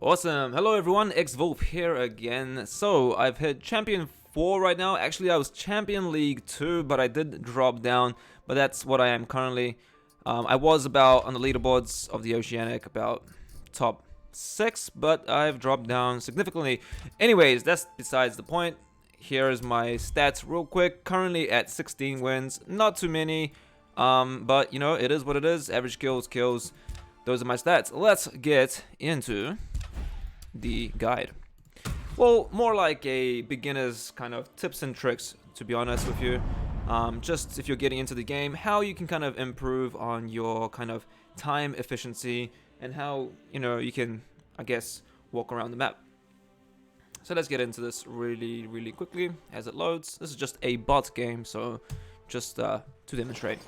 Awesome. Hello everyone, xVolf here again. So I've hit Champion 4 right now. Actually I was Champion League 2, but I did drop down. But that's what I am currently. I was about on the leaderboards of the Oceanic, about top 6, but I've dropped down significantly. Anyways, that's besides the point. Here is my stats real quick. Currently at 16 wins, not too many. But you know, it is what it is. Average kills. Those are my stats. Let's get into the guide. Well, more like a beginner's kind of tips and tricks, to be honest with you. Just if you're getting into the game, how you can kind of improve on your kind of time efficiency and how, you know, you can, I guess, walk around the map. So let's get into this really quickly as it loads. This is just a bot game, so just to demonstrate.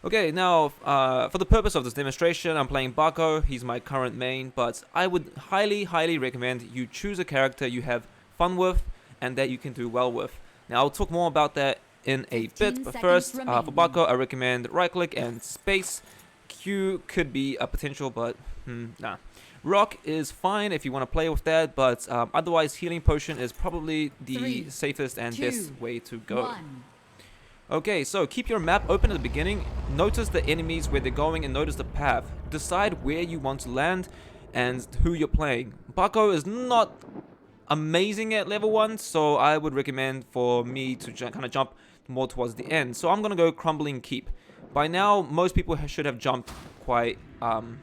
Okay, now for the purpose of this demonstration, I'm playing Bako. He's my current main, but I would highly recommend you choose a character you have fun with and that you can do well with. Now I'll talk more about that in a bit, but first, for Bako, I recommend right click and space. Q could be a potential, but nah. Rock is fine if you want to play with that, but otherwise healing potion is probably the safest and best way to go. Okay, so keep your map open at the beginning, notice the enemies where they're going and notice the path. Decide where you want to land and who you're playing. Bako is not amazing at level 1, so I would recommend for me to kind of jump more towards the end. So I'm going to go Crumbling Keep. By now, most people should have jumped quite, have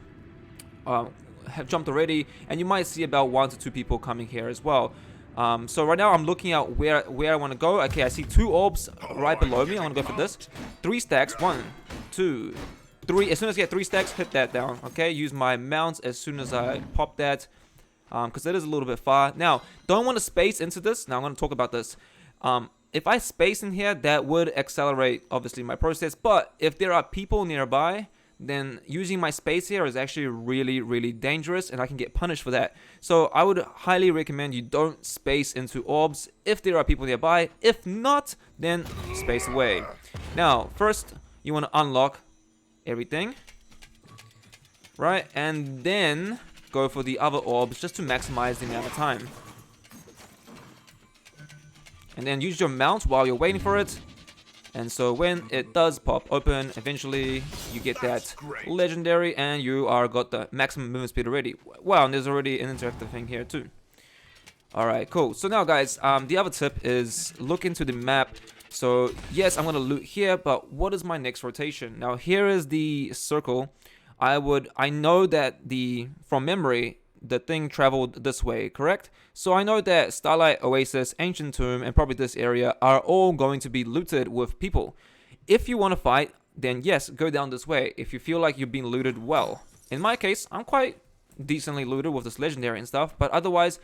jumped already, and you might see about 1 to 2 people coming here as well. So right now I'm looking at where I want to go. Okay, I see 2 orbs right below me. I want to go for this. 3 stacks. 1, 2, 3. As soon as I get 3 stacks, hit that down. Okay, use my mounts as soon as I pop that, because it is a little bit far. Now, don't want to space into this. Now I'm going to talk about this. If I space in here, that would accelerate obviously my process. But if there are people nearby, then using my space here is actually really dangerous, and I can get punished for that. So I would highly recommend you don't space into orbs if there are people nearby. If not, then space away. Now, first you want to unlock everything, right? And then go for the other orbs just to maximize the amount of time. And then use your mount while you're waiting for it. And so when it does pop open, eventually you get that legendary and you are got the maximum movement speed already. Wow, and there's already an interactive thing here too. Alright, cool. So now guys, the other tip is look into the map. So yes, I'm going to loot here, but what is my next rotation? Now here is the circle. I know that from memory, the thing traveled this way, correct? So I know that Starlight, Oasis, Ancient Tomb, and probably this area are all going to be looted with people. If you want to fight, then yes, go down this way if you feel like you're being looted well. In my case, I'm quite decently looted with this legendary and stuff, but otherwise,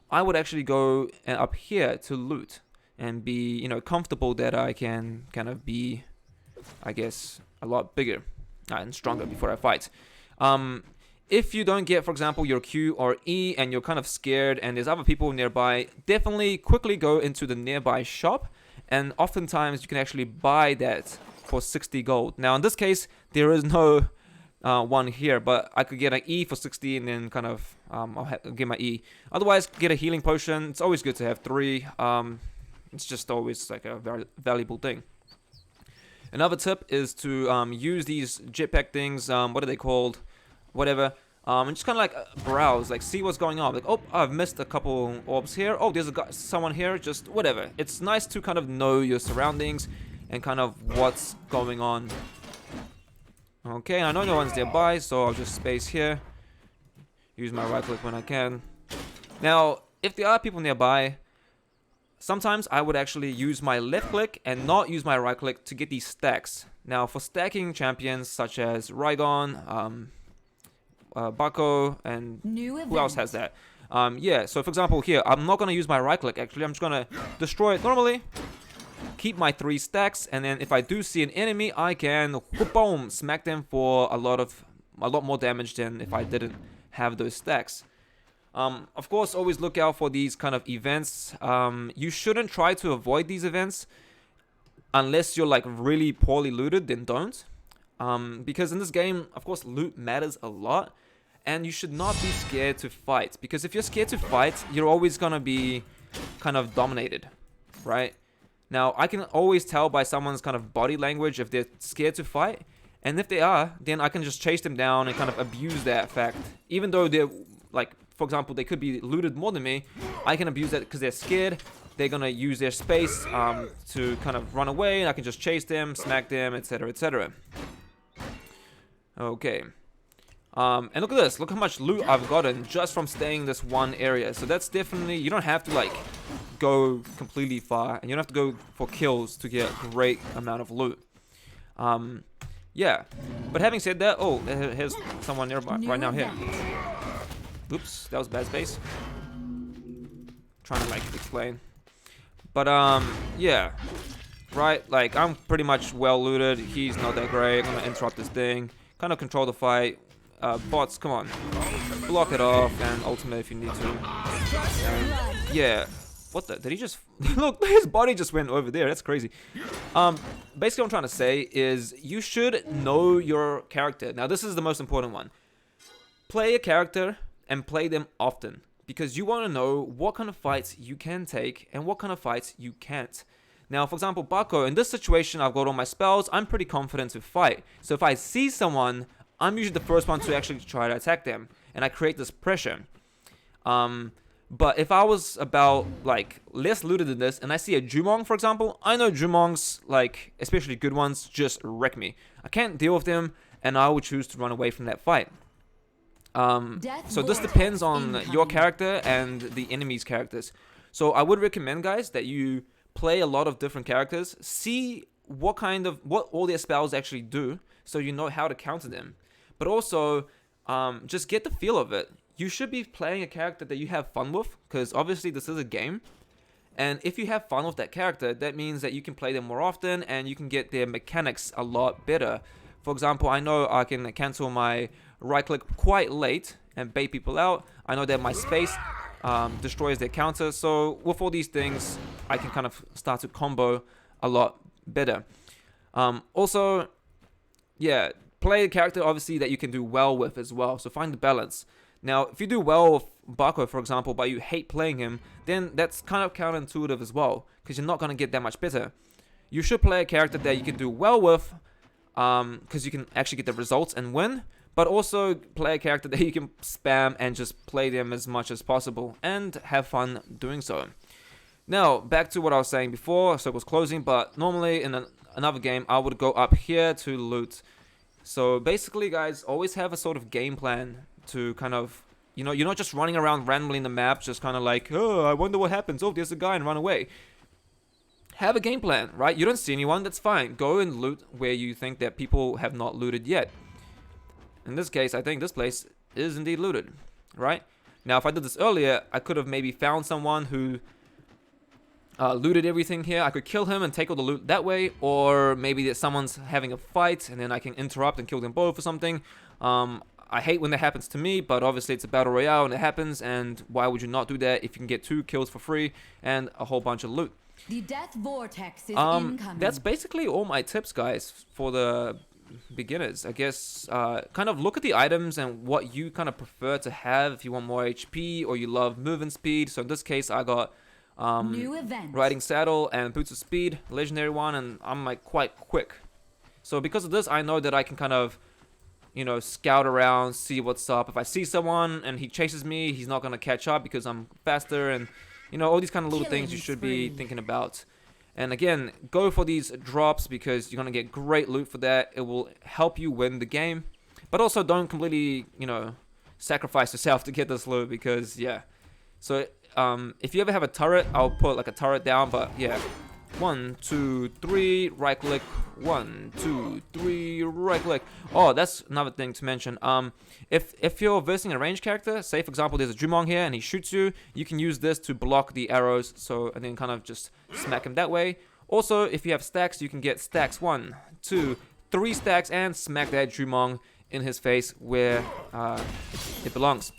I would actually go up here to loot and be, you know, comfortable that I can kind of be, I guess, a lot bigger and stronger before I fight. If you don't get, for example, your Q or E and you're kind of scared and there's other people nearby, definitely quickly go into the nearby shop, and oftentimes you can actually buy that for 60 gold. Now in this case, there is no one here, but I could get an E for 60 and then kind of I'll get my E. Otherwise, get a healing potion. It's always good to have 3. It's just always like a very valuable thing. Another tip is to use these jetpack things. What are they called? Whatever, and just kind of like browse, like see what's going on. Like, oh, I've missed a couple orbs here. Oh, there's someone here. Just whatever. It's nice to kind of know your surroundings and kind of what's going on. Okay, I know no one's nearby, so I'll just space here. Use my right click when I can. Now, if there are people nearby, sometimes I would actually use my left click and not use my right click to get these stacks. Now, for stacking champions such as Raigon, Bako, and who else has that? Yeah, so for example here, I'm not going to use my right click actually. I'm just going to destroy it normally, keep my 3 stacks, and then if I do see an enemy, I can boom, smack them for a lot more damage than if I didn't have those stacks. Of course, always look out for these kind of events. You shouldn't try to avoid these events unless you're like really poorly looted, then don't. Because in this game, of course, loot matters a lot. and you should not be scared to fight, because if you're scared to fight, you're always gonna be kind of dominated, right? Now, I can always tell by someone's kind of body language if they're scared to fight, and if they are, then I can just chase them down and kind of abuse that fact. Even though they're, like, for example, they could be looted more than me, I can abuse that because they're scared. They're gonna use their space to kind of run away, and I can just chase them, smack them, etc., etc. Okay. And look at this. Look how much loot I've gotten just from staying in this one area. So that's definitely, you don't have to like go completely far, and you don't have to go for kills to get a great amount of loot. Yeah. But having said that, oh, here's someone nearby right now here. Oops, that was bad space. Trying to like explain. But yeah. Right, like I'm pretty much well looted. He's not that great. I'm gonna interrupt this thing. Kind of control the fight. Bots, come on. Block it off and ultimate if you need to. Yeah. What the? Did he just... Look, his body just went over there. That's crazy. Basically what I'm trying to say is you should know your character. Now, this is the most important one. Play a character and play them often, because you want to know what kind of fights you can take and what kind of fights you can't. Now, for example, Bako, in this situation, I've got all my spells. I'm pretty confident to fight. So if I see someone, I'm usually the first one to actually try to attack them, and I create this pressure. But if I was about, like, less looted than this, and I see a Jumong, for example, I know Jumongs, like, especially good ones, just wreck me. I can't deal with them, and I would choose to run away from that fight. So this depends on your character and the enemy's characters. So I would recommend, guys, that you play a lot of different characters, see what all their spells actually do, so you know how to counter them. But also, just get the feel of it. You should be playing a character that you have fun with, because obviously this is a game. And if you have fun with that character, that means that you can play them more often and you can get their mechanics a lot better. For example, I know I can cancel my right click quite late and bait people out. I know that my space destroys their counter. So with all these things, I can kind of start to combo a lot better. Also, yeah, play a character obviously that you can do well with as well. So find the balance. Now, if you do well with Bako, for example, but you hate playing him, then that's kind of counterintuitive as well, because you're not going to get that much better. You should play a character that you can do well with, because you can actually get the results and win, but also play a character that you can spam and just play them as much as possible and have fun doing so. Now, back to what I was saying before, circle's closing, but normally in another game, I would go up here to loot. So basically, guys, always have a sort of game plan to kind of, you know, you're not just running around randomly in the map, just kind of like, oh, I wonder what happens. Oh, there's a guy, and run away. Have a game plan, right? You don't see anyone, that's fine. Go and loot where you think that people have not looted yet. In this case, I think this place is indeed looted, right? Now, if I did this earlier, I could have maybe found someone who looted everything here. I could kill him and take all the loot that way, or maybe that someone's having a fight and then I can interrupt and kill them both or something. I hate when that happens to me, but obviously it's a battle royale and it happens, and why would you not do that if you can get 2 kills for free and a whole bunch of loot? The death vortex is incoming. That's basically all my tips, guys, for the beginners. I guess kind of look at the items and what you kind of prefer to have, if you want more HP or you love movement speed. So in this case, I got riding saddle and boots of speed, legendary one, and I'm like quite quick. So because of this, I know that I can kind of, you know, scout around, see what's up. If I see someone and he chases me, he's not gonna catch up because I'm faster, and you know, all these kind of little things you should be thinking about. And again, go for these drops because you're gonna get great loot for that. It will help you win the game, but also don't completely, you know, sacrifice yourself to get this loot, because yeah. So if you ever have a turret, I'll put like a turret down, but yeah. 1, 2, 3, right click. 1, 2, 3, right click. Oh, that's another thing to mention. If you're versing a ranged character, say for example there's a Jumong here and he shoots you, you can use this to block the arrows, so and then kind of just smack him that way. Also, if you have stacks, you can get stacks 1, 2, 3 stacks and smack that Jumong in his face where it belongs.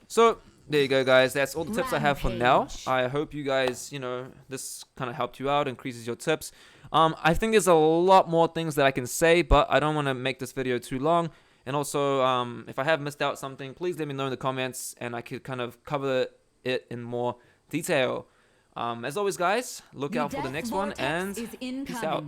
So there you go, guys. That's all the tips I have for now. I hope you guys, you know, this kind of helped you out, increases your tips. I think there's a lot more things that I can say, but I don't want to make this video too long. And also, if I have missed out something, please let me know in the comments, and I could kind of cover it in more detail. As always, guys, look out for the next one, and peace out.